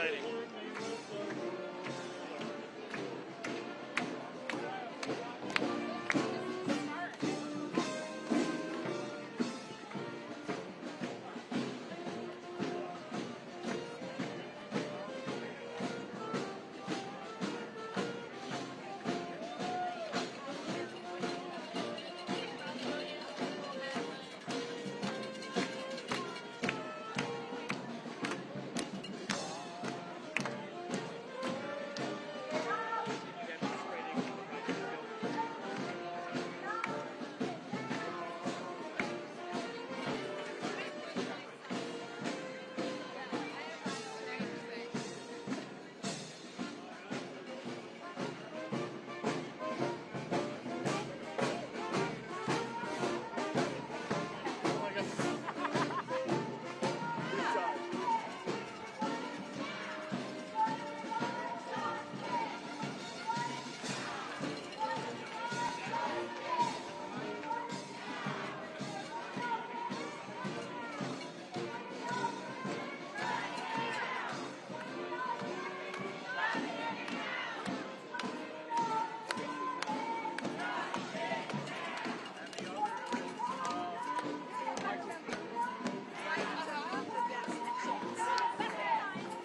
exciting.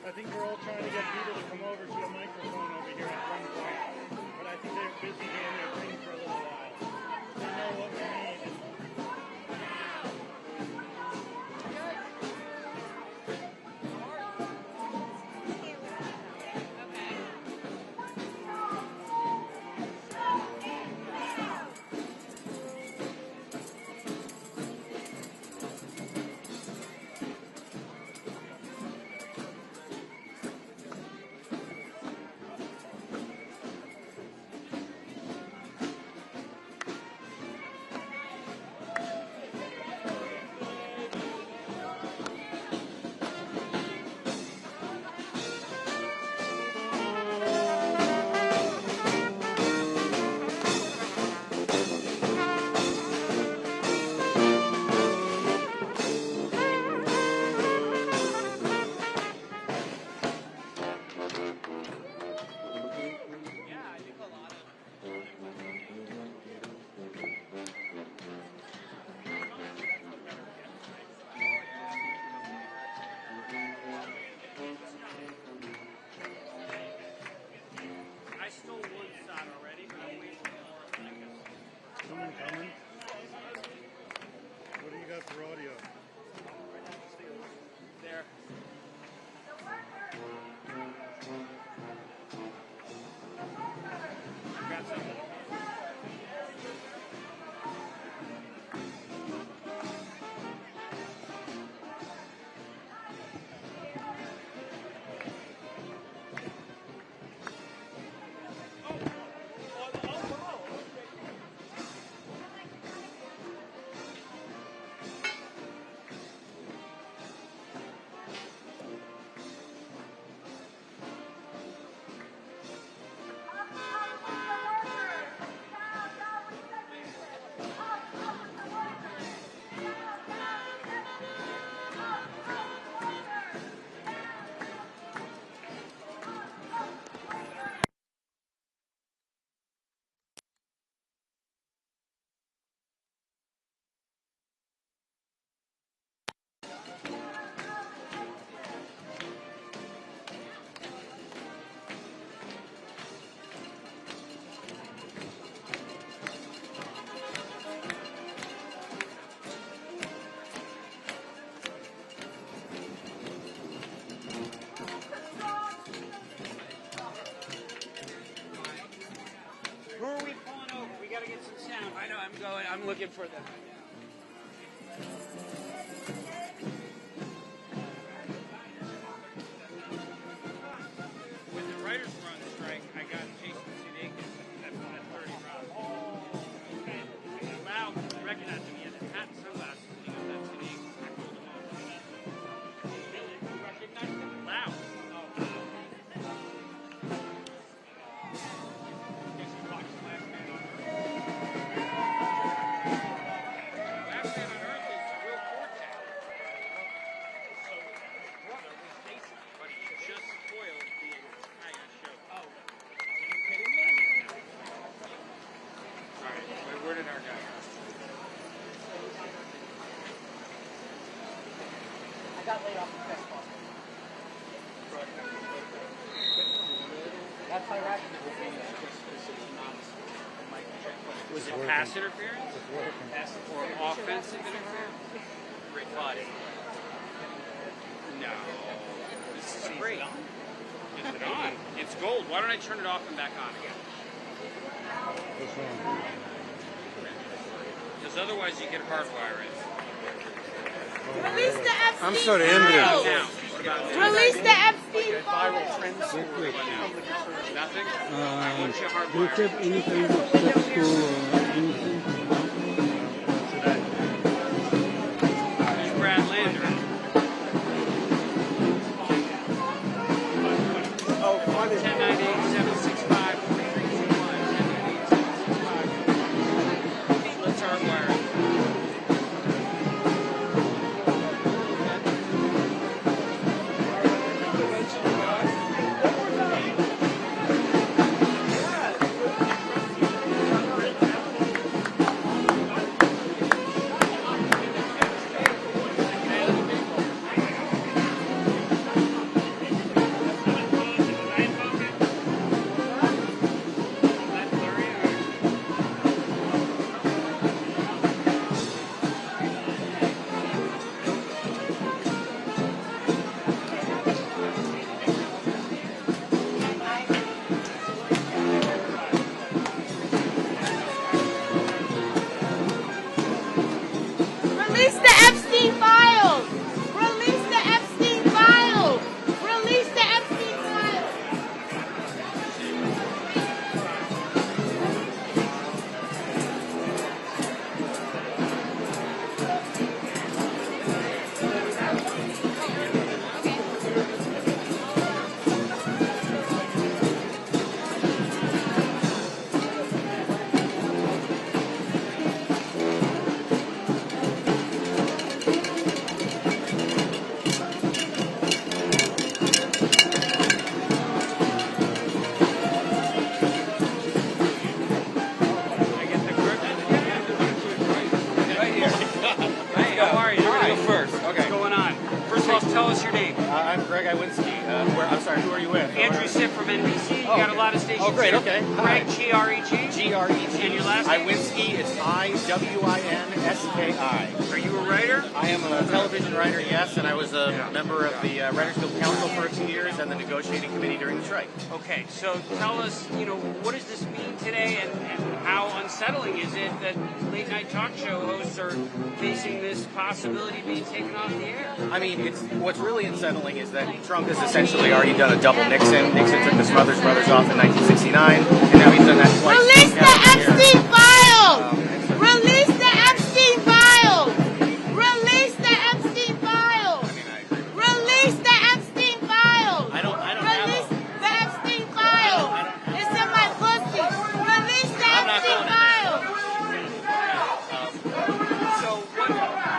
I think we're all trying to get people to come over to the microphone over here at one point, but I think they're busy doing their thing for a little while. They know what we need. I stole one shot already, but I'm waiting for more. Someone coming? What do you got for audio? There. Grab something. Where are we pulling over? We gotta get some sound. I know, I'm looking for them. When the writers were on strike, I got Jason Sudeikis at 30 rounds. And Lau recognized him. He had his hat and sunglasses. And he goes, that's Sudeikis. I pulled him off. You recognized him? Lau. Was it pass interference? Or offensive interference? Great body. No. This is great. Is it on? It's gold. Why don't I turn it off and back on again? Because otherwise you get hardwiring. Release the Epstein I'm sorry, files. Now, what about this? Release the Epstein files. Nothing? Once you Do you hardwire. have any kind of steps to anything? There's Brad Lander. Oh, funny. 1098-765-3321. 1098-765. Let's hardwire it. Release the Epstein files. Release the Epstein files. Release the Epstein files. I get the correct. Right here. How are you? You're gonna go first. Okay. What's going on? First of all, tell us your name. I'm Greg Iwinski. I'm sorry, who are you with? Andrew Sipp from NBC. You got a lot of stations. Oh, great, here. okay. Greg, Hi. G-R-E-G. G-R-E-G. And your last name? Iwinski, it's I-W-I-N-S-K-I. Are you a writer? I am a television writer, yes, and I was a member of the Writers Guild Council for a few years and the negotiating committee during the strike. Okay, so tell us, what does this mean today and how unsettling is it that late night talk show hosts are facing this possibility of being taken off the air? I mean, what's really unsettling is that Trump has essentially already done a double Nixon. Nixon took the Smothers Brothers off in 1969, and now he's done that twice. Release the Epstein files. Um, Release the Epstein files. Release the Epstein files. Release the Epstein files. I don't have Release the Epstein files. It's in my pussy. Release the Epstein files. So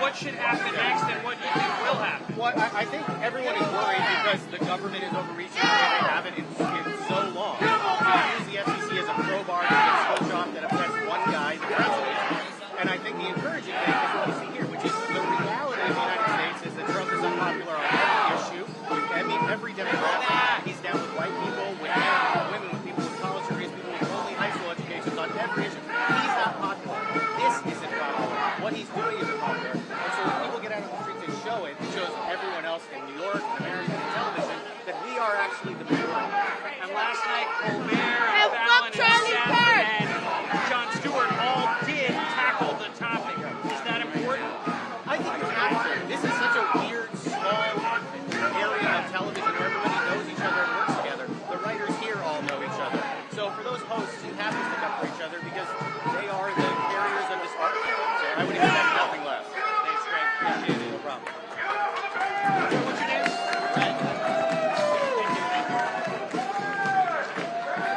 what should happen next and what do you think will happen? Well, I think everyone is worried because the government is overreaching the way they haven't in so long. They use the FCC as a crowbar to get switch off that affects one guy, the president. And I think the encouraging thing is what we see here, which is the reality of the United States is that Trump is unpopular on every issue. Every demographic. He's down with white people, with men, with women, with people with college degrees, people with only high school educations on every issue. He's not popular. This isn't popular. What he's doing isn't popular. And so when people get out on the streets and show it, it shows everyone else in New York and America and television that we are actually the majority. And last night, Colbert and And Fallon fuck and Charlie Seth Kirk. and Jon Stewart all did tackle the topic. Is that important? I think you have to. This is such a weird, small area of television where everybody knows each other and works together. The writers here all know each other. So for those hosts, you have to stick up for each other because they are the carriers of this art form. So I would expect nothing less. Thanks, Greg. Appreciate it. No problem. What's your name?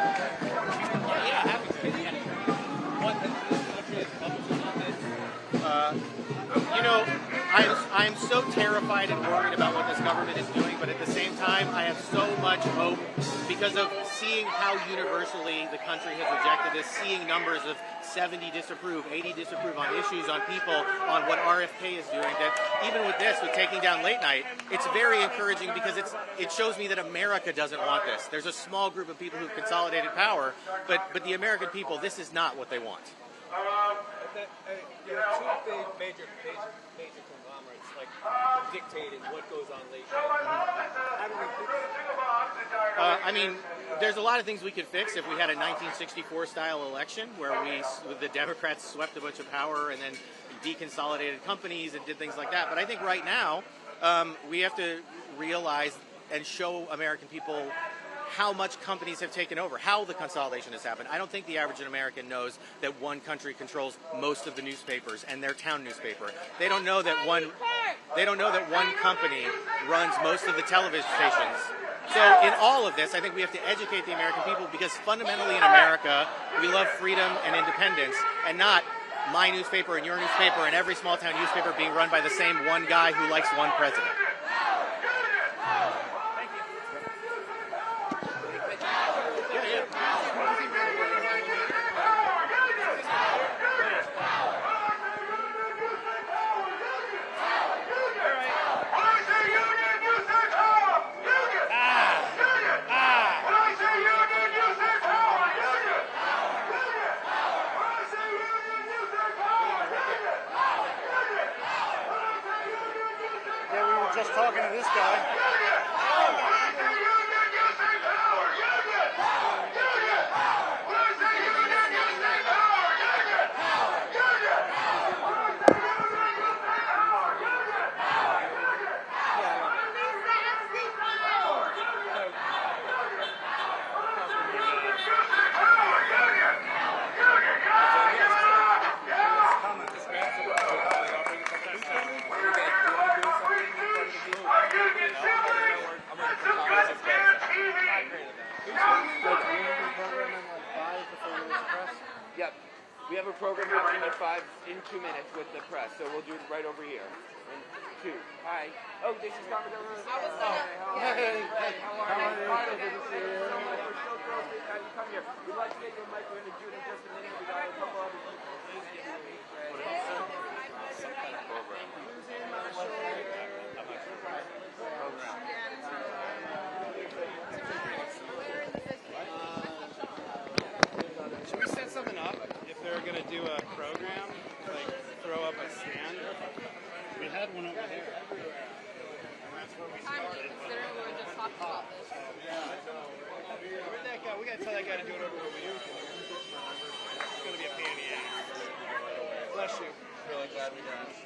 Yeah, happy to. I'm so terrified and worried about what this government is doing, but at the same time, time, I have so much hope because of seeing how universally the country has rejected this, seeing numbers of 70 disapprove, 80 disapprove on issues, on people, on what RFK is doing, that even with this, with taking down late night, it's very encouraging because it shows me that America doesn't want this. There's a small group of people who've consolidated power, but the American people, this is not what they want. You have two big major conglomerates like dictating what goes on late night. How do we fix it? I mean, there's a lot of things we could fix if we had a 1964 style election where the Democrats swept a bunch of power and then deconsolidated companies and did things like that. But I think right now we have to realize and show American people how much companies have taken over, how the consolidation has happened. I don't think the average American knows that one country controls most of the newspapers and their town newspaper. They don't know that one company runs most of the television stations. So in all of this, I think we have to educate the American people because fundamentally in America, we love freedom and independence and not my newspaper and your newspaper and every small town newspaper being run by the same one guy who likes one president. Just talking to this guy. Yep. We have a program beginning at 5 in 2 minutes with the press, so we'll do it right over here. In 2. Hi. Oh, this is Carmen. Hey, how are you? Fine, good to see you. We're so thrilled that you come here. We'd like to get your mic in June in just a minute. We got a couple other people. Should we set something up if they're going to do a program, like throw up a stand? We had one over there. That's where we started. Considering we were just talking about this. Where'd that guy? We got to tell that guy to do it over where we do. It's going to be a pain in the ass. Bless you. Really glad we got it.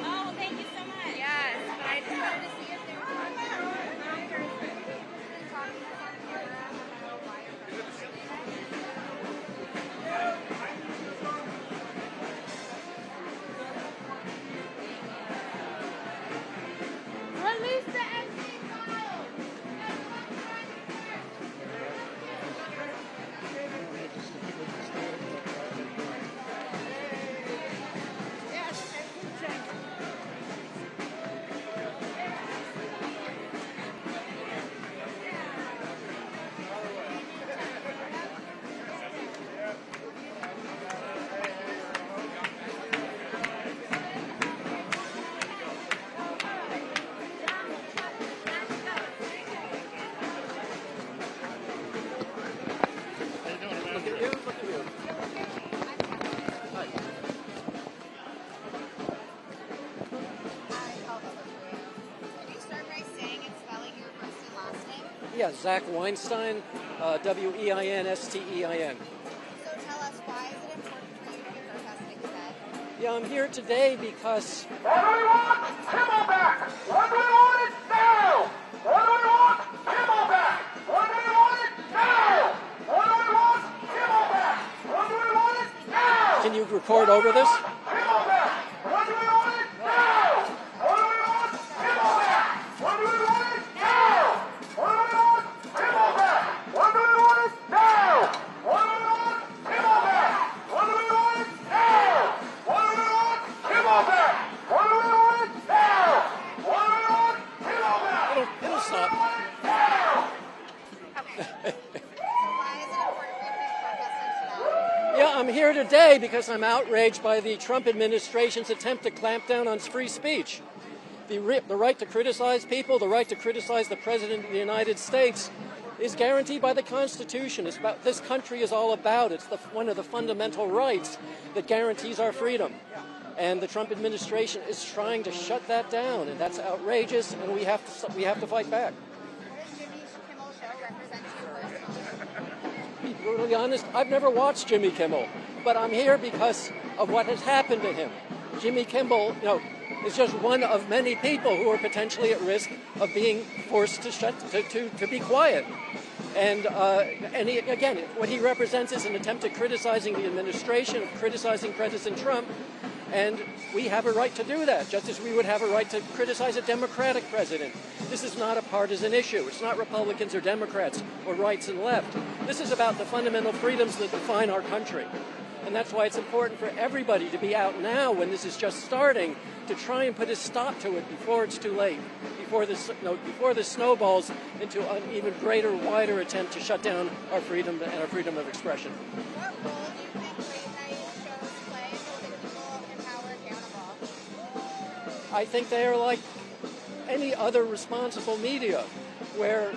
Oh, thank you so much. Yes, but I just wanted to see if there was release the MC file. Yeah, Zach Weinstein, Weinstein. So tell us, why is it important for you to be protesting today? Yeah, I'm here today because What do we want? Kimmel back! What do we want it now? What do we want? Kimmel back! What do we want it now? What do we want? Kimmel back! What do we want it now? can you record over this? Kimmel back! What do we want it now? What do we want? Kimmel back! What do we want it now? What do we want? Kimmel back! What do we want it now? What do we want? Yeah, I'm here today because I'm outraged by the Trump administration's attempt to clamp down on free speech. The right to criticize people, the right to criticize the President of the United States is guaranteed by the Constitution. It's about, this country is all about. It's one of the fundamental rights that guarantees our freedom. And the Trump administration is trying to shut that down, and that's outrageous, and we have to fight back. To be brutally honest, I've never watched Jimmy Kimmel, but I'm here because of what has happened to him. Jimmy Kimmel, is just one of many people who are potentially at risk of being forced to be quiet. And again, what he represents is an attempt at criticizing the administration, criticizing President Trump, and we have a right to do that, just as we would have a right to criticize a Democratic president. This is not a partisan issue. It's not Republicans or Democrats or rights and left. This is about the fundamental freedoms that define our country. And that's why it's important for everybody to be out now when this is just starting to try and put a stop to it before it's too late, before this snowballs into an even greater, wider attempt to shut down our freedom and our freedom of expression. What role do you think late night shows play in holding people in power accountable? I think they are like any other responsible media, where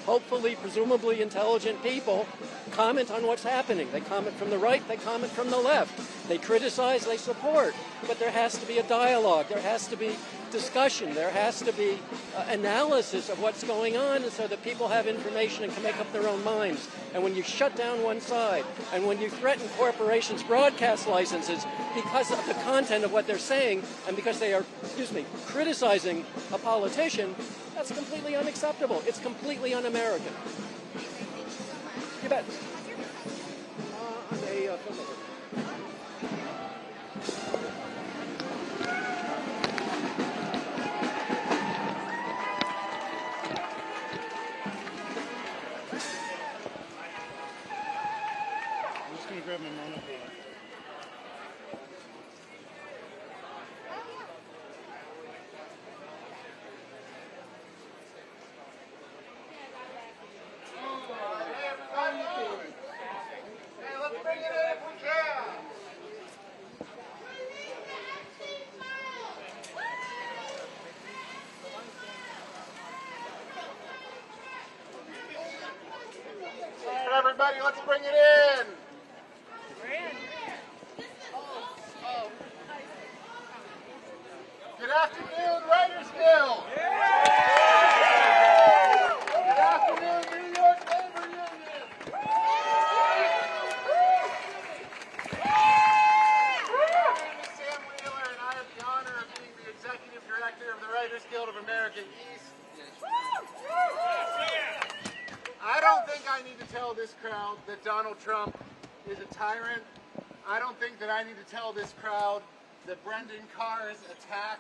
hopefully, presumably intelligent people comment on what's happening. They comment from the right, they comment from the left. They criticize, they support. But there has to be a dialogue. There has to be discussion. There has to be analysis of what's going on so that people have information and can make up their own minds. And when you shut down one side, and when you threaten corporations' broadcast licenses because of the content of what they're saying, and because they are, criticizing a politician, that's completely unacceptable. It's completely un-American. You bet. I'm a filmmaker. I'm just going to grab my monocle. Everybody, let's bring it in. Good afternoon, Writers Guild. Good afternoon, New York Labor Union. My name is Sam Wheeler, and I have the honor of being the Executive Director of the Writers Guild of America East. I don't think I need to tell this crowd that Donald Trump is a tyrant. I don't think that I need to tell this crowd that Brendan Carr's attack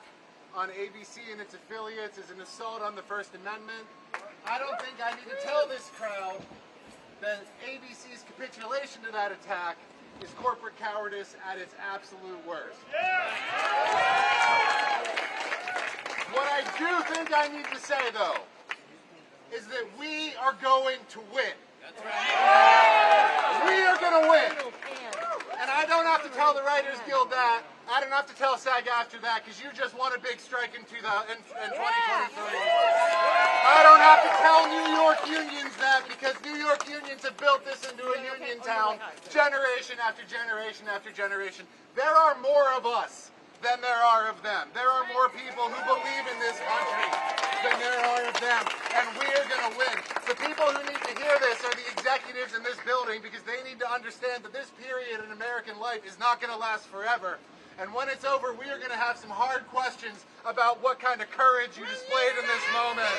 on ABC and its affiliates is an assault on the First Amendment. I don't think I need to tell this crowd that ABC's capitulation to that attack is corporate cowardice at its absolute worst. What I do think I need to say, though, is that we are going to win. That's right. We are going to win. And I don't have to tell the Writers Guild that. I don't have to tell SAG-AFTRA that, because you just won a big strike in 2023. I don't have to tell New York unions that, because New York unions have built this into a union town generation after generation after generation. There are more of us than there are of them. There are more people who believe in this country than there are of them, and we are going to win. The people who need to hear this are the executives in this building, because they need to understand that this period in American life is not going to last forever. And when it's over, we are going to have some hard questions about what kind of courage you displayed in this moment.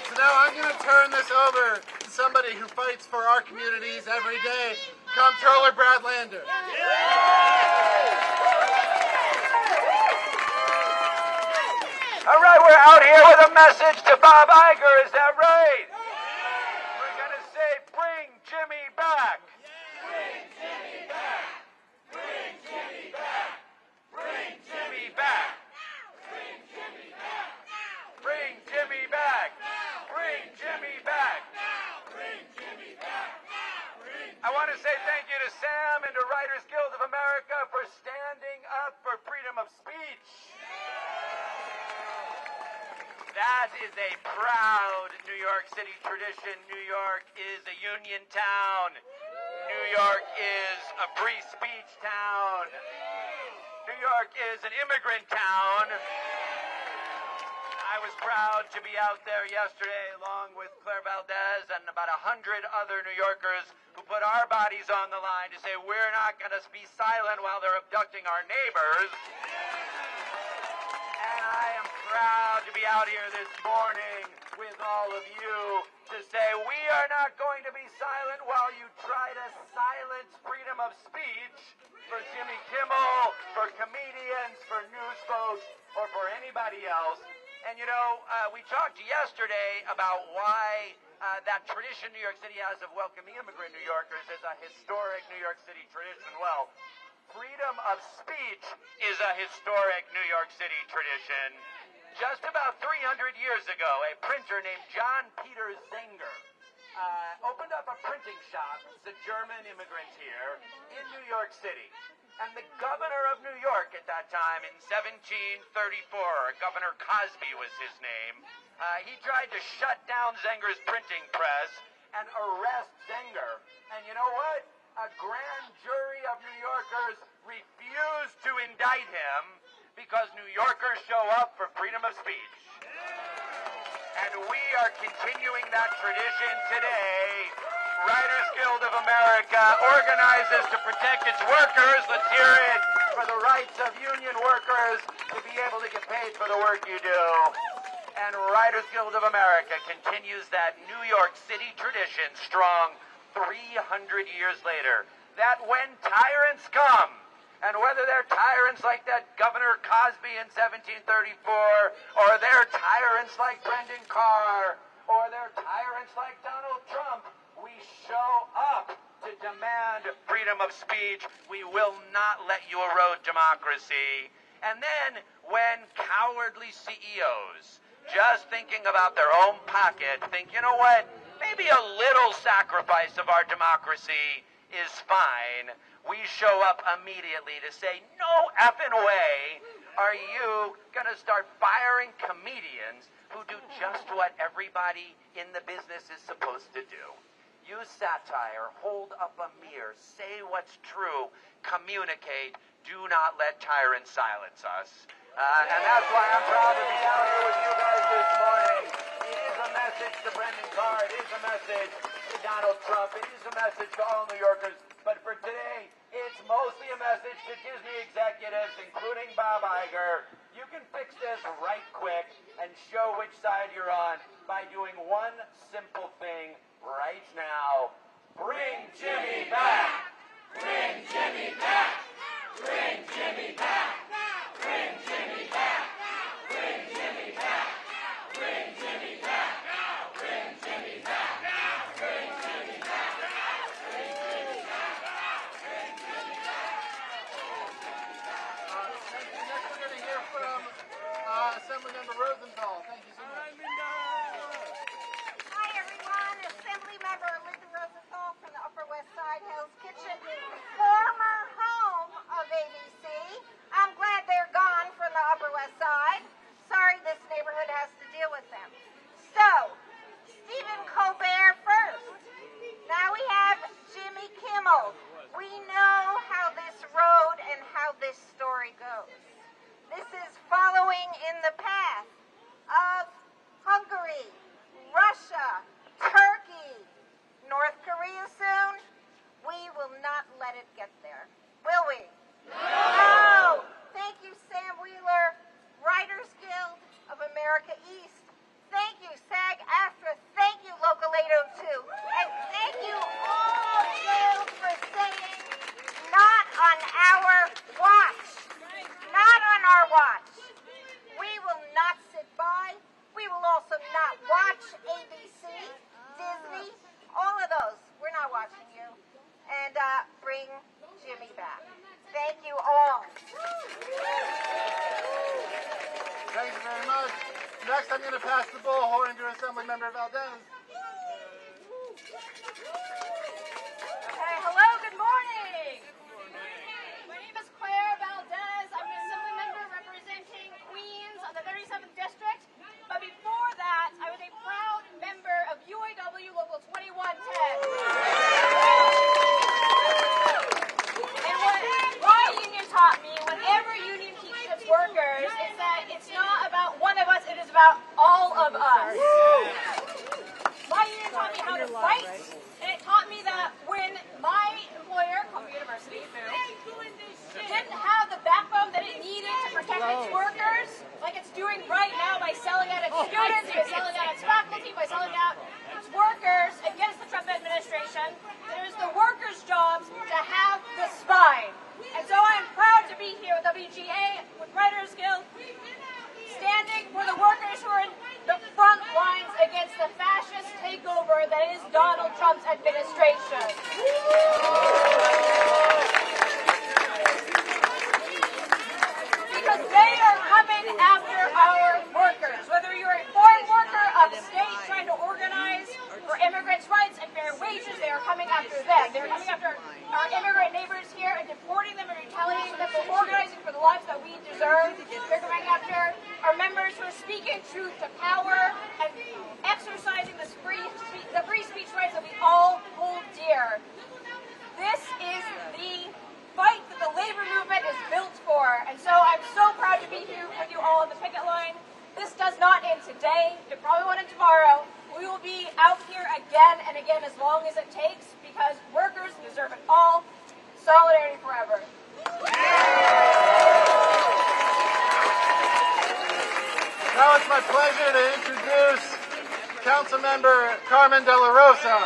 So now I'm going to turn this over to somebody who fights for our communities every day, Comptroller Brad Lander. All right, we're out here with a message to Bob Iger. Is that right? We're going to say, bring Jimmy back. Bring Jimmy back. Bring Jimmy back. Bring Jimmy back. Bring Jimmy back. Bring Jimmy back. Bring Jimmy back. Bring Jimmy back. I want to say thank you to Sam and to Writers Guild of America for standing up for freedom of speech. That is a proud New York City tradition. New York is a union town. New York is a free speech town. New York is an immigrant town. I was proud to be out there yesterday along with Claire Valdez and about 100 other New Yorkers who put our bodies on the line to say we're not going to be silent while they're abducting our neighbors. And I am proud to be out here this morning with all of you to say we are not going to be silent while you try to silence freedom of speech for Jimmy Kimmel, for comedians, for news folks, or for anybody else. And you know, we talked yesterday about why that tradition New York City has of welcoming immigrant New Yorkers is a historic New York City tradition. Well, freedom of speech is a historic New York City tradition. Just about 300 years ago, a printer named John Peter Zenger opened up a printing shop. He's a German immigrant here in New York City. And the governor of New York at that time in 1734, Governor Cosby was his name, he tried to shut down Zenger's printing press and arrest Zenger. And you know what? A grand jury of New Yorkers refused to indict him because New Yorkers show up for freedom of speech. And we are continuing that tradition today. Writers Guild of America organizes to protect its workers. Let's hear it for the rights of union workers to be able to get paid for the work you do. And Writers Guild of America continues that New York City tradition strong 300 years later. That when tyrants come, and whether they're tyrants like that Governor Cosby in 1734, or they're tyrants like Brendan Carr, or they're tyrants like Donald Trump, we show up to demand freedom of speech. We will not let you erode democracy. And then when cowardly CEOs, just thinking about their own pocket, think, you know what, maybe a little sacrifice of our democracy is fine, we show up immediately to say, no effing way are you going to start firing comedians who do just what everybody in the business is supposed to do. Use satire, hold up a mirror, say what's true, communicate, do not let tyrants silence us. And that's why I'm proud to be out here with you guys this morning. It is a message to Brendan Carr, it is a message to Donald Trump, it is a message to all New Yorkers, but for today, it's mostly a message to Disney executives, including Bob Iger. You can fix this right quick and show which side you're on by doing one simple thing right now. Bring Jimmy back! Bring Jimmy back! Bring Jimmy back! Bring Jimmy back! Bring Jimmy back! Bring Jimmy back! Bring Jimmy back! Bring Jimmy back! Bring Jimmy back! Bring Jimmy back! Thank you. Next we're going to hear from Assemblymember Rosenthal. Thank you so much. Hi everyone, Assemblymember Linda Rosenthal from the Upper West Side Hell's Kitchen, former home of ABC. I'm glad they're gone from the Upper West Side. Sorry this neighborhood has to deal with them. So, Stephen Colbert first. Now we have Jimmy Kimmel. We know how this road and how this story goes. This is following in the path of Hungary, Russia, Turkey, North Korea soon. We will not let it get there, will we? No! Thank you, Sam Wheeler, Writers Guild of America East. Thank you, SAG-AFTRA. Thank you, Local 802. And thank you all you for saying, not on our watch. Not on our watch. We will not sit by. We will also not watch ABC, Disney, all of those. We're not watching you. And bring Jimmy back. Thank you all. Thank you very much. Next, I'm going to pass the bullhorn to Assemblymember Valdez. Okay, And it taught me that when my employer, Columbia University, didn't have the backbone that it needed to protect its workers, like it's doing right now by selling out its students, by selling out its faculty, by selling out its workers against the Trump administration, it is the workers' jobs to have the spine. And so I'm proud to be here with WGA, with Writers Guild, standing for the workers who are in the front lines against the fascist takeover that is Donald Trump's administration. Because they are coming after our workers. Whether you're a foreign worker upstate trying to organize for immigrants' rights and fair wages, they are coming after them. They're coming after our immigrant neighbors here and deporting them and retaliating them for organizing for the lives that we deserve. They're coming after our members who are speaking truth to power and exercising the free speech rights that we all hold dear. This is the fight that the labor movement is built for, and so I'm so proud to be here with you all on the picket line. This does not end today. It probably won't end tomorrow. We will be out here again and again as long as it takes because workers deserve it all. Solidarity forever. Now it's my pleasure to introduce Councilmember Carmen De La Rosa.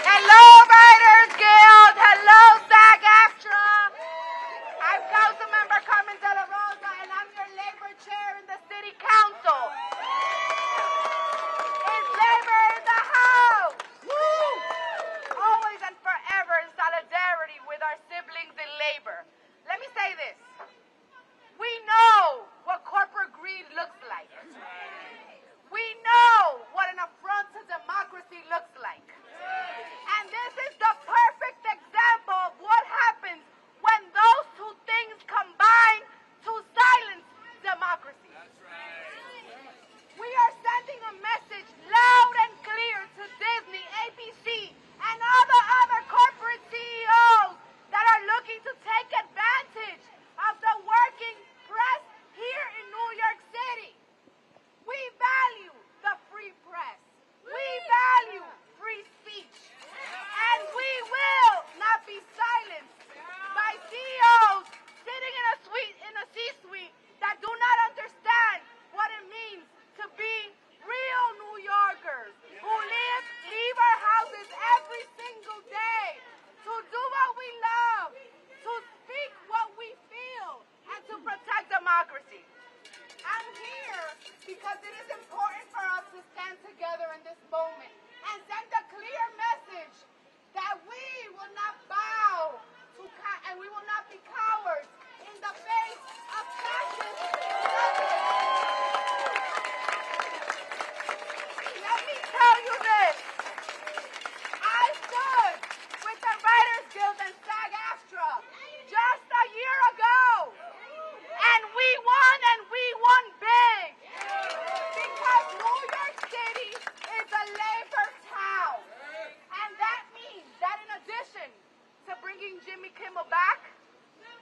Hello, Writers Guild. Hello, SAG-AFTRA. I'm Councilmember Carmen De La Rosa, and I'm your labor chair in the City Council. Is labor in the house? Woo! Always and forever in solidarity with our siblings in labor. Let me say this. We know what corporate greed looks like. We know what an affront to democracy looks like. And this is the perfect example of what happens when those two things combine to silence democracy. We are sending a message loud and clear to Disney, ABC, and all the other corporate CEOs that are looking to take advantage of the working press here in New York City. We value the free press. We value free speech. And we will not be silenced by CEOs sitting in a C-suite that do not understand what it means to be real New Yorkers who leave our houses every single day to do what we love, to speak what we feel, and to protect democracy. I'm here because it is important for us to stand together in this moment and send a clear message that we will not bow to and we will not be cowards in the face of fascist Let me tell you this. I stood with the Writers Guild and SAG-AFTRA just a year ago. And we won big. Because New York City is a labor town. And that means that in addition to bringing Jimmy Kimmel back,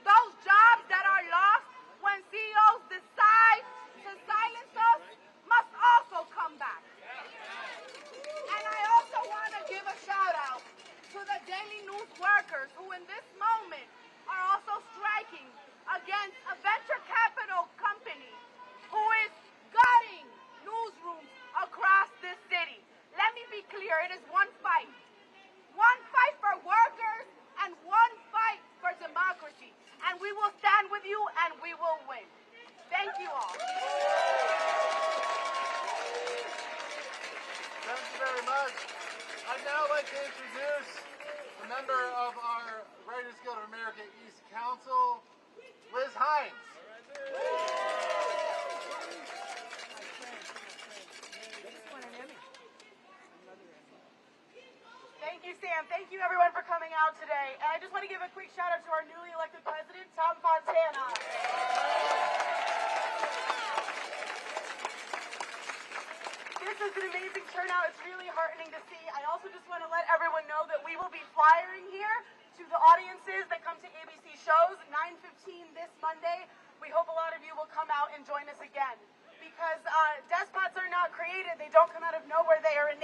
those jobs that are lost when CEOs decide to silence us must also come back. And I also want to give a shout out to the daily news workers who in this moment are also striking against a venture capital company who is gutting newsrooms across this city. Let me be clear, it is one fight. One fight for workers and one fight for democracy. And we will stand with you and we will win. Thank you all. Thank you very much. I'd now like to introduce a member of our Writers Guild of America East Council, Liz Hines. Thank you, Sam. Thank you, everyone, for coming out today. And I just want to give a quick shout out to our newly elected president, Tom Fontana. This is an amazing turnout. It's really heartening to see. I also just want to let everyone know that we will be flyering here to the audiences that come to ABC shows 9:15 this Monday. We hope a lot of you will come out and join us again. Because despots are not created. They don't come out of nowhere. They are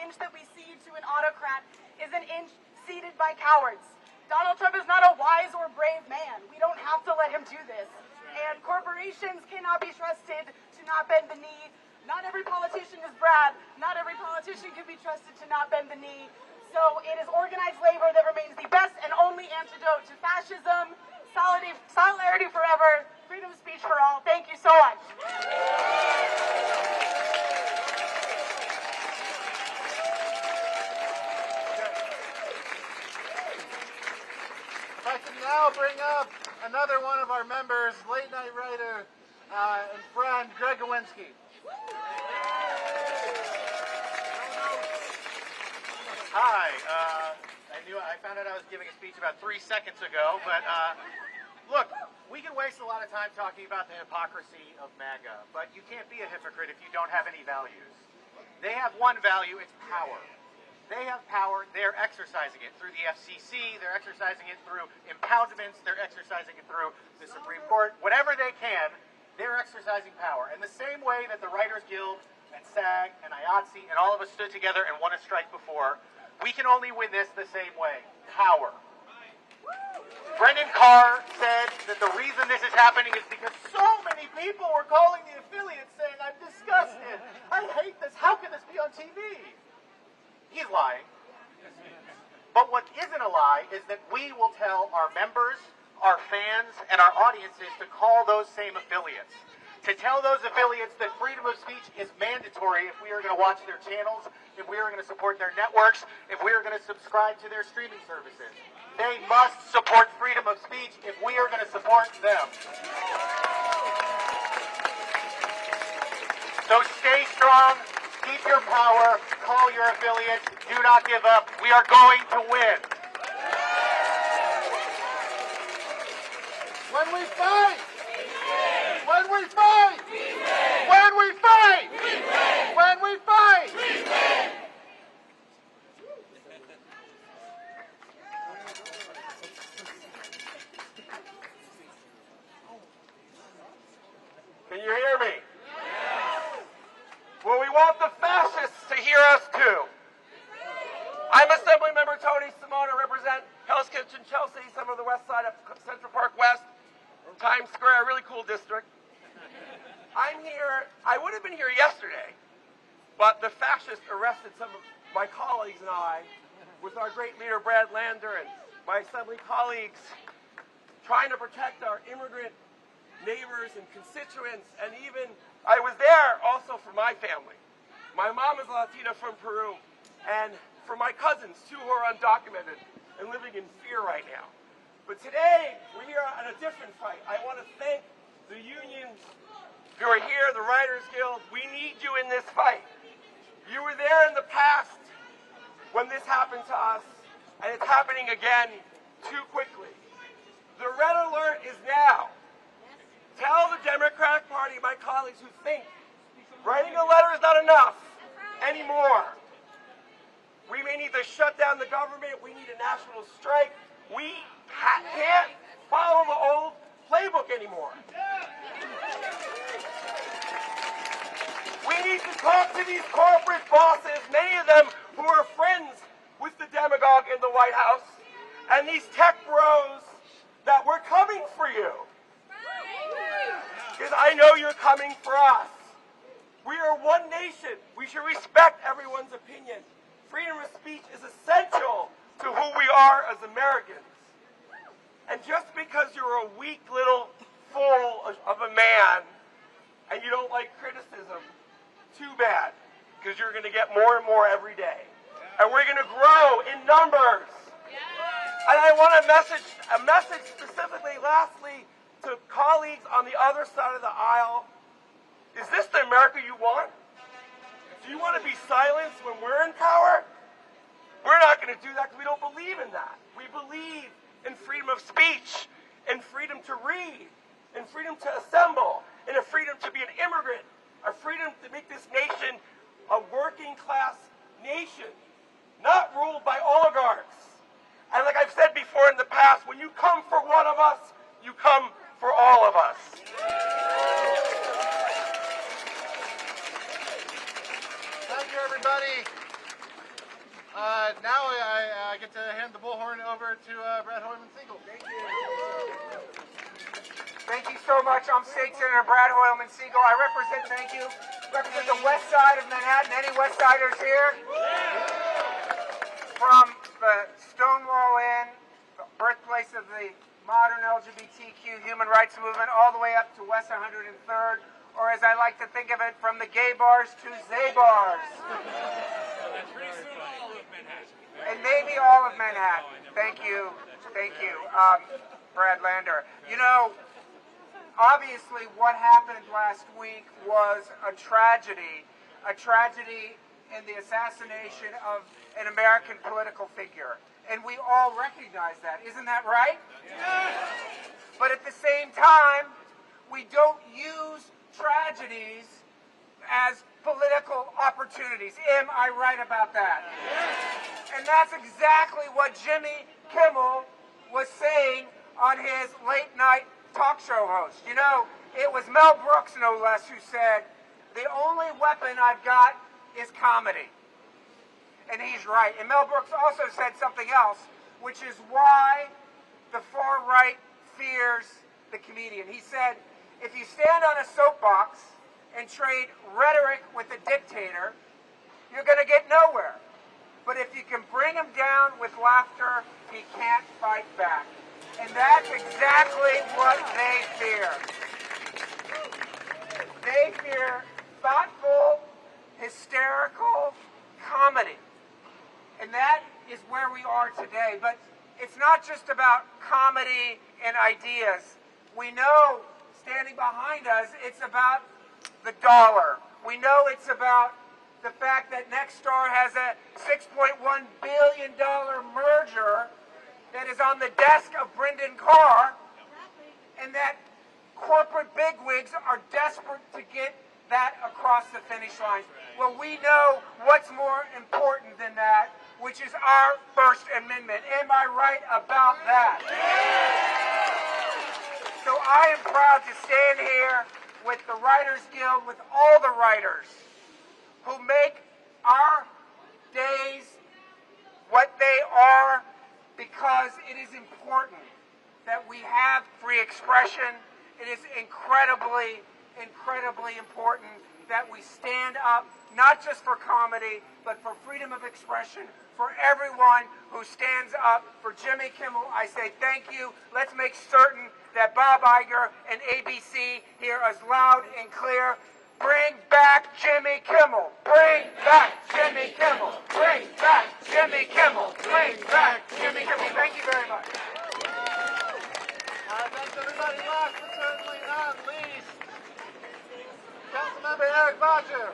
inch that we cede to an autocrat is an inch ceded by cowards. Donald Trump is not a wise or brave man. We don't have to let him do this. And corporations cannot be trusted to not bend the knee. Not every politician is Brad. Not every politician can be trusted to not bend the knee. So it is organized labor that remains the best and only antidote to fascism. Solidarity forever. Freedom of speech for all. Thank you so much. If I can now bring up another one of our members, late night writer and friend, Greg Gawinski. Hi. I found out I was giving a speech about 3 seconds ago, but look, we can waste a lot of time talking about the hypocrisy of MAGA, but you can't be a hypocrite if you don't have any values. They have one value, it's power. They have power, they're exercising it through the FCC, they're exercising it through impoundments, they're exercising it through the Supreme Court. Whatever they can, they're exercising power. In the same way that the Writers Guild and SAG and IATSE and all of us stood together and won a strike before, we can only win this the same way, power. Brendan Carr said that the reason this is happening is because so many people were calling the affiliates saying, I'm disgusted, I hate this, how can this be on TV? He's lying. But what isn't a lie is that we will tell our members, our fans, and our audiences to call those same affiliates. To tell those affiliates that freedom of speech is mandatory if we are going to watch their channels, if we are going to support their networks, if we are going to subscribe to their streaming services. They must support freedom of speech if we are going to support them. So stay strong, keep your power, call your affiliates, do not give up. We are going to win. When we fight! When we fight! When we fight! When we fight! Can you hear me? Well, we want the fascists to hear us too. I'm Assemblymember Tony Simone. I represent Hell's Kitchen, Chelsea, some of the west side of Central Park West, Times Square, a really cool district. I'm here, I would have been here yesterday, but the fascists arrested some of my colleagues and I, with our great leader Brad Lander and my assembly colleagues, trying to protect our immigrant neighbors and constituents, and even I was there also for my family. My mom is Latina from Peru, and for my cousins, too, who are undocumented and living in fear right now. But today, we're here on a different fight. I want to thank the unions who are here, the Writers Guild. We need you in this fight. You were there in the past when this happened to us, and it's happening again too quickly. The red alert is now. Tell the Democratic Party, my colleagues who think writing a letter is not enough anymore. We may need to shut down the government. We need a national strike. We can't follow the old playbook anymore. We need to talk to these corporate bosses, many of them who are friends with the demagogue in the White House, and these tech bros that we're coming for you. Because I know you're coming for us. We are one nation. We should respect everyone's opinion. Freedom of speech is essential to who we are as Americans. And just because you're a weak little fool of a man and you don't like criticism, too bad, because you're going to get more and more every day. And we're going to grow in numbers. And I want a message specifically, lastly, to colleagues on the other side of the aisle. Is this the America you want? Do you want to be silenced when we're in power? We're not going to do that because we don't believe in that. We believe in freedom of speech, in freedom to read, in freedom to assemble, in a freedom to be an immigrant, a freedom to make this nation a working class nation, not ruled by oligarchs. And like I've said before in the past, when you come for one of us, you come for all of us. Thank you, everybody. Now I get to hand the bullhorn over to Brad Hoyman-Siegel. Thank you. Thank you so much. I'm State Senator Brad Hoyman-Siegel. I represent the west side of Manhattan. Any West Siders here? From the Stonewall Inn, the birthplace of the modern LGBTQ human rights movement, all the way up to West 103rd, or as I like to think of it, from the gay bars to Zay bars. And maybe all of Manhattan. Thank you. Brad Lander. You know, obviously what happened last week was a tragedy in the assassination of an American political figure. And we all recognize that. Isn't that right? Yes. But at the same time, we don't use tragedies as political opportunities. Am I right about that? Yes. And that's exactly what Jimmy Kimmel was saying on his late night talk show host. You know, it was Mel Brooks, no less, who said, "The only weapon I've got is comedy." And he's right. And Mel Brooks also said something else, which is why the far right fears the comedian. He said, if you stand on a soapbox and trade rhetoric with a dictator, you're going to get nowhere. But if you can bring him down with laughter, he can't fight back. And that's exactly what they fear. They fear thoughtful, hysterical comedy. And that is where we are today. But it's not just about comedy and ideas. We know, standing behind us, it's about the dollar. We know it's about the fact that Nexstar has a $6.1 billion merger that is on the desk of Brendan Carr, and that corporate bigwigs are desperate to get that across the finish line. Well, we know what's more important than that, which is our First Amendment. Am I right about that? So I am proud to stand here with the Writers Guild, with all the writers who make our days what they are, because it is important that we have free expression. It is incredibly, incredibly important that we stand up, not just for comedy, but for freedom of expression, for everyone who stands up. For Jimmy Kimmel, I say thank you. Let's make certain that Bob Iger and ABC hear us loud and clear. Bring back Jimmy Kimmel. Bring back Jimmy Kimmel. Bring back Jimmy Kimmel. Bring back Jimmy Kimmel. Thank you very much. Thanks everybody last, but certainly not least, Councilmember Eric Bodger.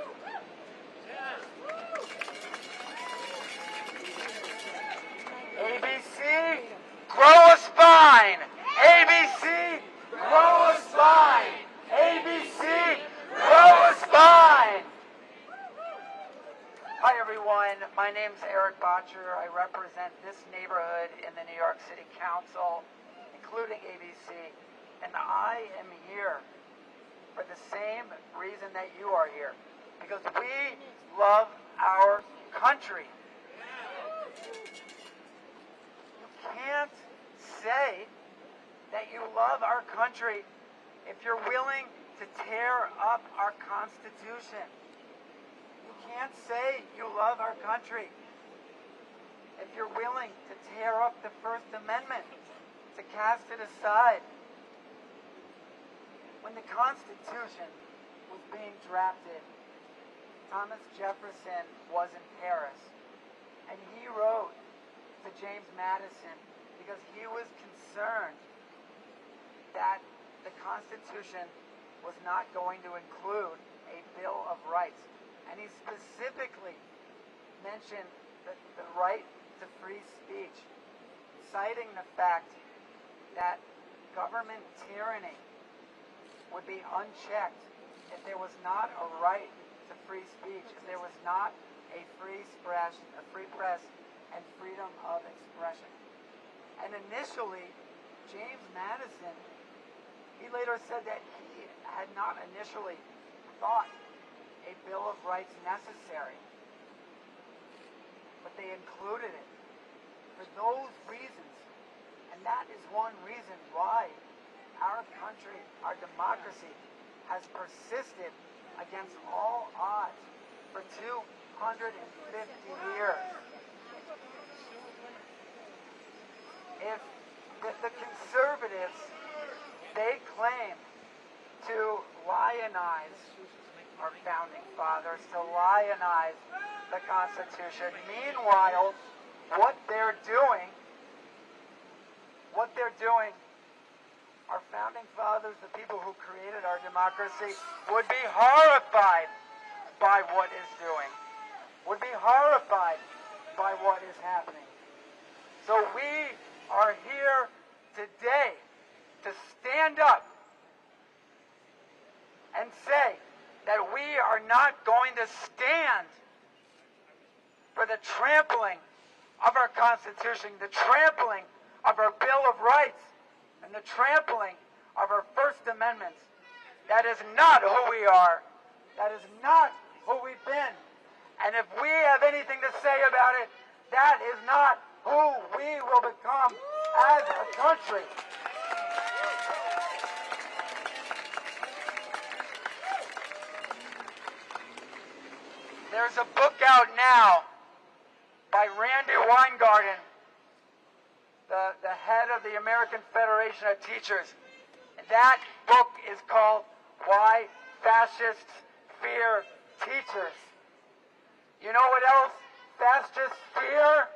ABC, grow a spine. ABC, grow a spine. ABC, grow a spine. Hi everyone, my name's Eric Botcher. I represent this neighborhood in the New York City Council, including ABC, and I am here for the same reason that you are here, because we love our country. You can't say that you love our country if you're willing to tear up our Constitution. You can't say you love our country if you're willing to tear up the First Amendment, to cast it aside. When the Constitution was being drafted, Thomas Jefferson was in Paris, and he wrote to James Madison because he was concerned that the Constitution was not going to include a Bill of Rights. And he specifically mentioned the right to free speech, citing the fact that government tyranny would be unchecked if there was not a right to free speech, if there was not a free press and freedom of expression. And initially, James Madison, he later said that he had not initially thought a Bill of Rights necessary. but they included it for those reasons. And that is one reason why our country, our democracy, has persisted against all odds for 250 years. If the conservatives, they claim to lionize our founding fathers, to lionize the Constitution. Meanwhile, what they're doing, our founding fathers, the people who created our democracy, would be horrified by what is doing, would be horrified by what is happening. So we are here today to stand up and say that we are not going to stand for the trampling of our Constitution, the trampling of our Bill of Rights, and the trampling of our First Amendment. That is not who we are. That is not who we've been. And if we have anything to say about it, that is not who we will become as a country. There's a book out now by Randy Weingarten, the head of the American Federation of Teachers. That book is called Why Fascists Fear Teachers. You know what else fascists fear?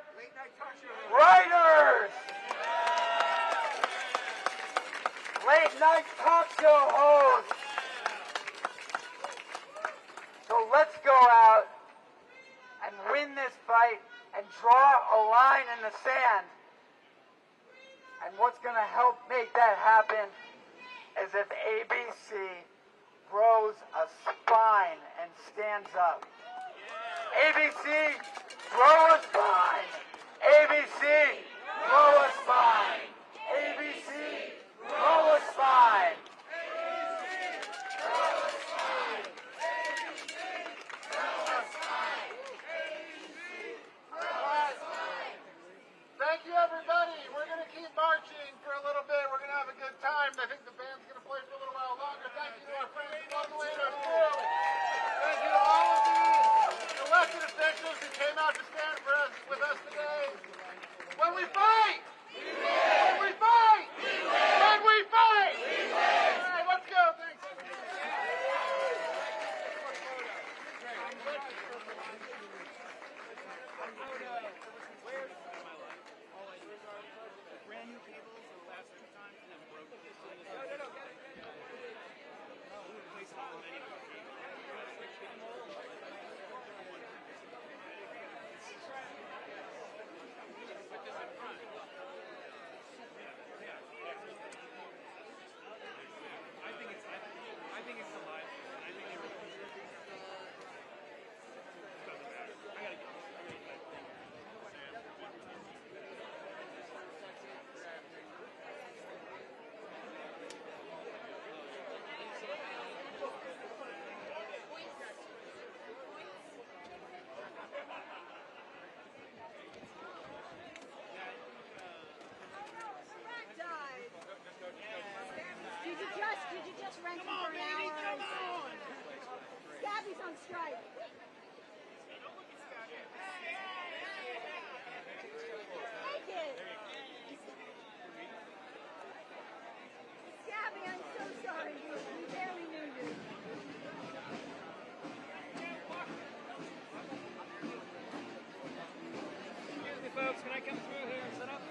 Writers! Late night talk show hosts. So let's go out and win this fight and draw a line in the sand. And what's going to help make that happen is if ABC grows a spine and stands up. ABC, grow a spine. ABC, grow a spine. ABC, grow a spine. Thank you, everybody. We're going to keep marching for a little bit. We're going to have a good time. I think the band's going to play for a little while longer. Thank you to our friends locally and our crew. Thank you to all of the elected officials who came out to stand with us today. When we fight! We win! When we fight! We win! When we fight! We win! All right, let's go. Thanks. Brand new cables the last 2 times and then broke this. We replaced all the many cables. Put this in front. I think it's the live. I think they were. I gotta go. Did you just rent him for an hour? Gabby's on strike. Take it. Gabby, I'm so sorry. We barely knew you. Excuse me, folks. Can I come through here and set up?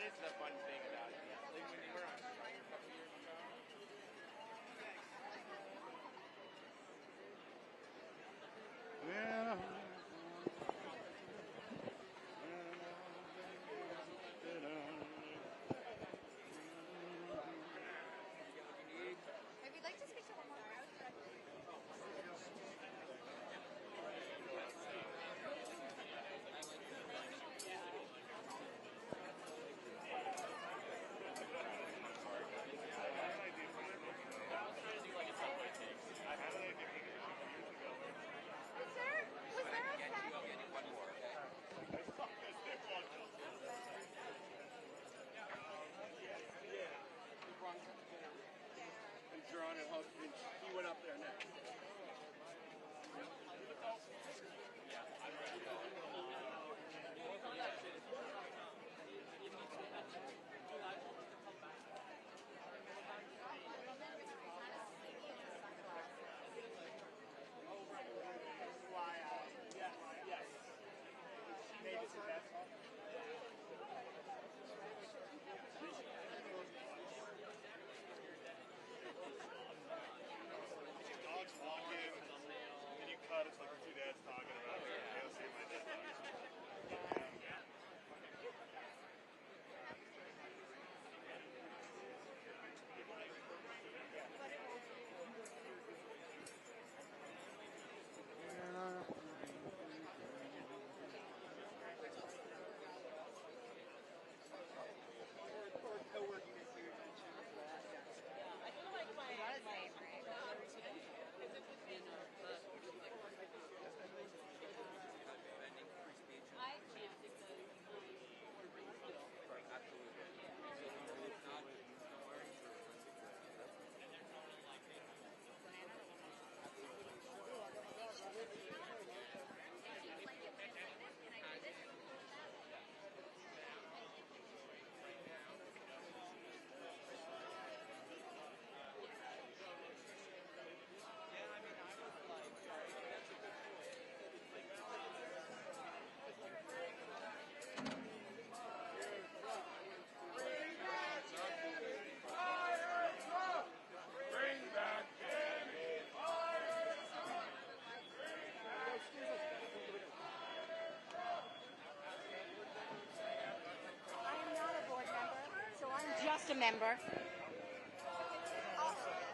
That is the fun thing about it. Like when you were on strike a couple years ago. Maybe you'd like to speak to one more. He went up there next. Yes. Maybe it's the best one. Dogs walking, and you cut, it's like two dads talking about it. Yeah, see my dad dogs. Just a member.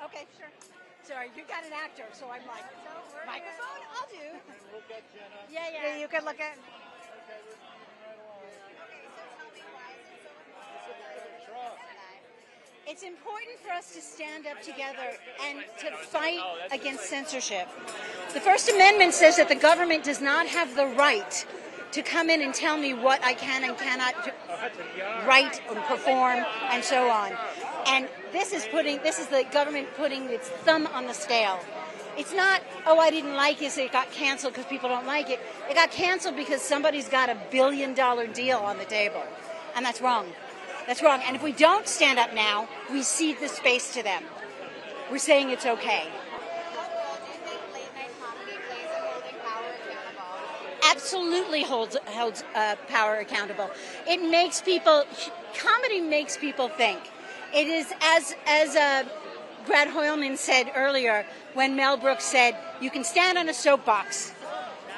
Okay, sure. Sorry, you got an actor, so I'm like, microphone? I'll do. Look at Jenna. Yeah, you can look at. Okay, we're moving right along. It's important for us to stand up together and to fight against censorship. The First Amendment says that the government does not have the right to come in and tell me what I can and cannot write and perform and so on. And this is the government putting its thumb on the scale. It's not, oh, I didn't like it, so it got canceled because people don't like it. It got canceled because somebody's got $1 billion deal on the table. And that's wrong. That's wrong. And if we don't stand up now, we cede the space to them. We're saying it's okay. Absolutely holds power accountable. It makes people, comedy makes people think. It is, as Brad Hoylman said earlier, when Mel Brooks said, you can stand on a soapbox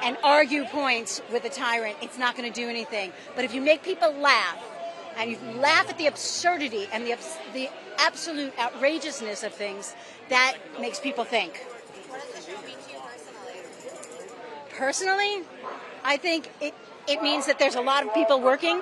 and argue points with a tyrant, it's not going to do anything. But if you make people laugh, and you laugh at the absurdity and the absolute outrageousness of things, that makes people think. What does the show mean to you personally? Personally, I think it means that there's a lot of people working,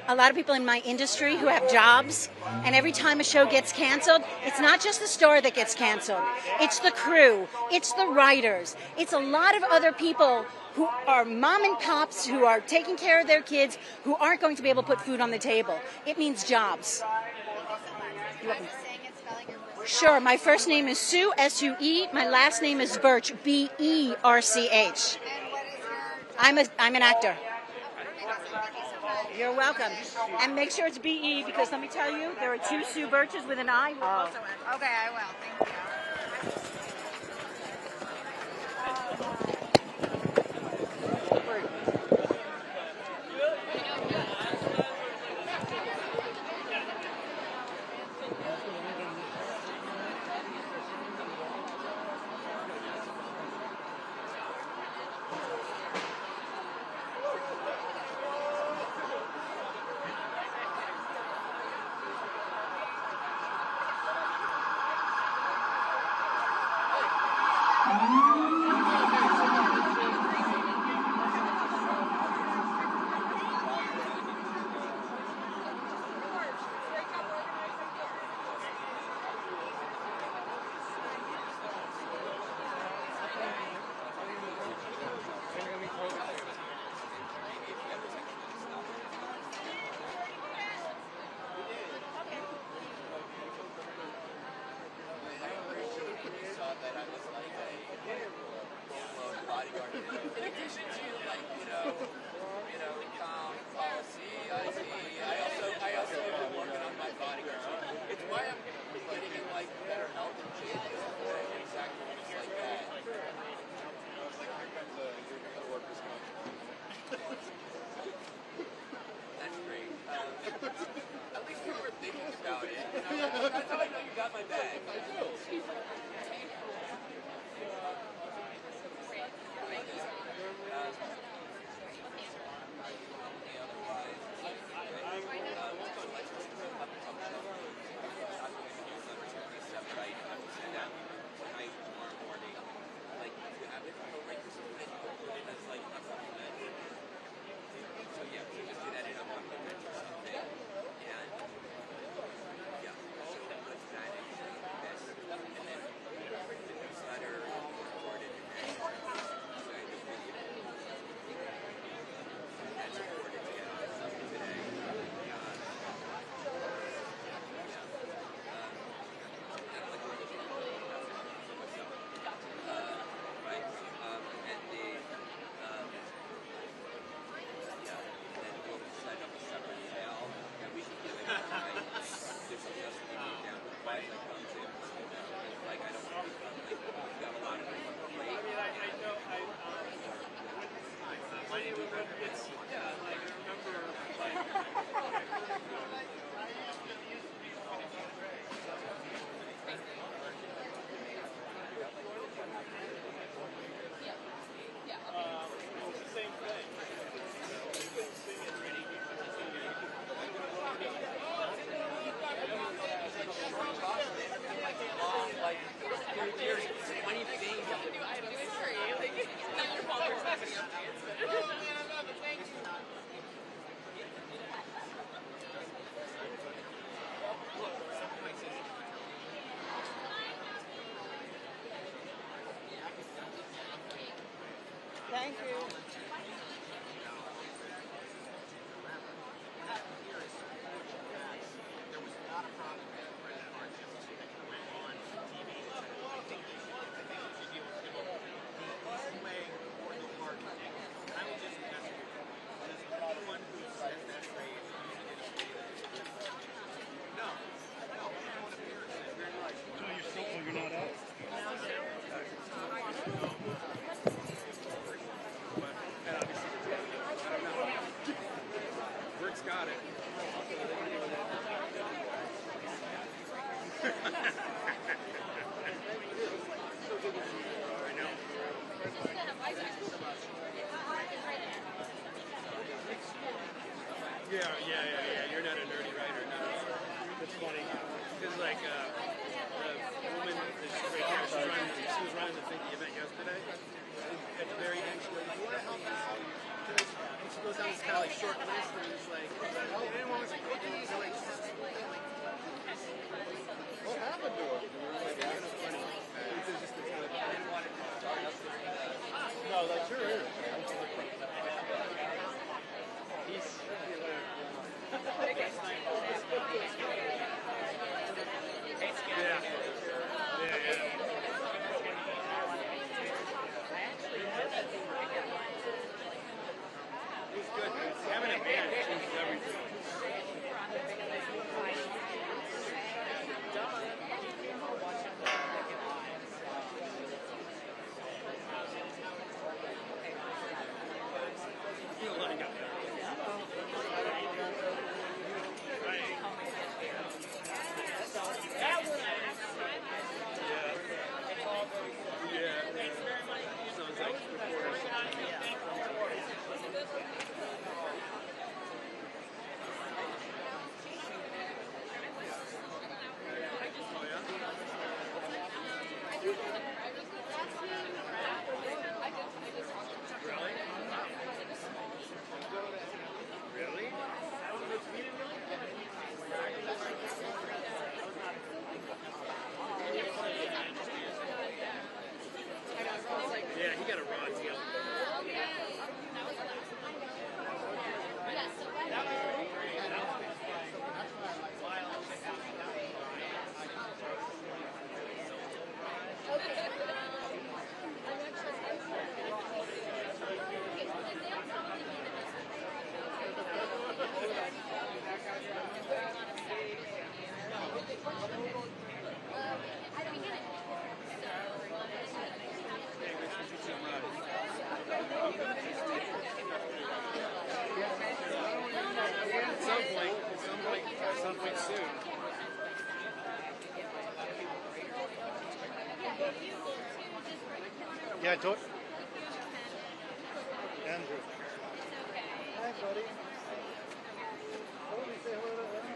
a lot of people in my industry who have jobs, and every time a show gets canceled, it's not just the star that gets canceled. It's the crew, it's the writers, it's a lot of other people who are mom and pops, who are taking care of their kids, who aren't going to be able to put food on the table. It means jobs. Sure, my first name is Sue, S-U-E. My last name is Birch, B-E-R-C-H. I'm an actor. You're welcome. And make sure it's B-E, because let me tell you, there are 2 Sue Birches with an I who also act. Okay, I will. Thank you. Yeah. You're not a nerdy writer. No. That's funny. Because like the woman, this great guy, she was running the event yesterday. At the very end, she goes, "You want to help out?" And she goes down this kind of like short list, and it's like, anyone wants a cookies? And like, What happened to him? No, that sure is. Having a band changes everything. Feel like it. Sounds like Really? Yeah, he got a raw deal. At some point soon. Yeah, I told Andrew. Hi, buddy. Say hello to him.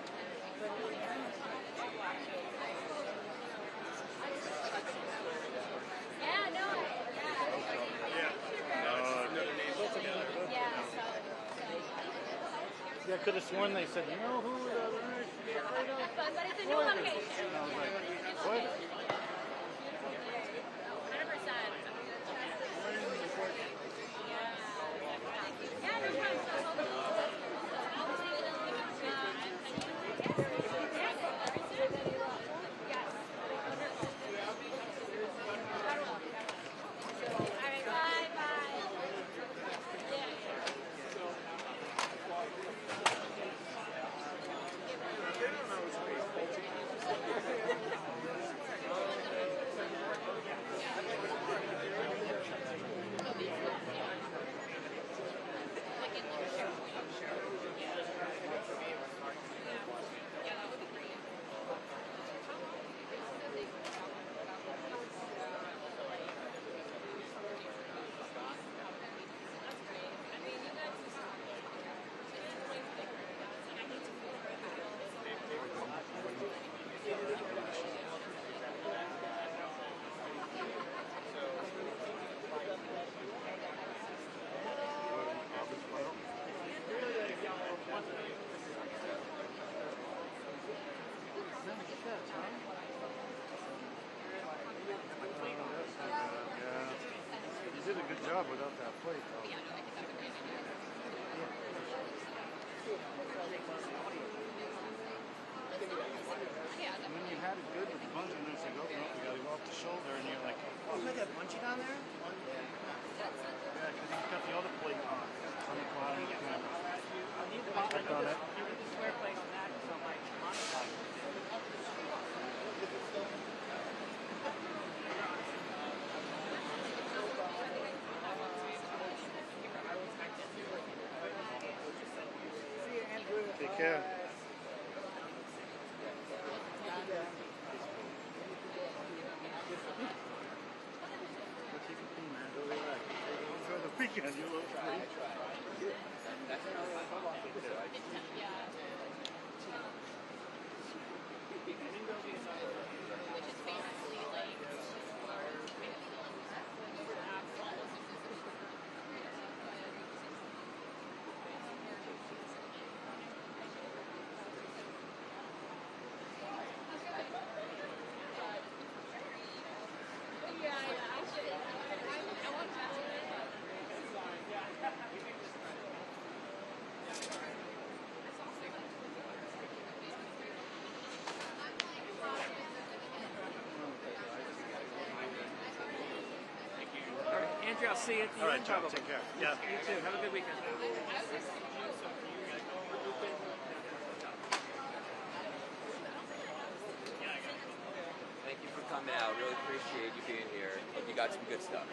Yeah, I could have sworn they said, you know who the other night? But it's a new location. I was like, what? 100%. Yeah, no problem. You did a good job without that plate, though. When you had it good with the punch, and then it's like, oh, no, we got to go off the shoulder, and you're like, oh, look at punching on there? Yeah, because he's got the other plate on the bottom of the camera. Check on it. Take care. Weekend, you little freak. I'll see you at the All right, end, John, probably. take care. Yeah. You too. Have a good weekend. Thank you for coming out. Really appreciate you being here. Hope you got some good stuff.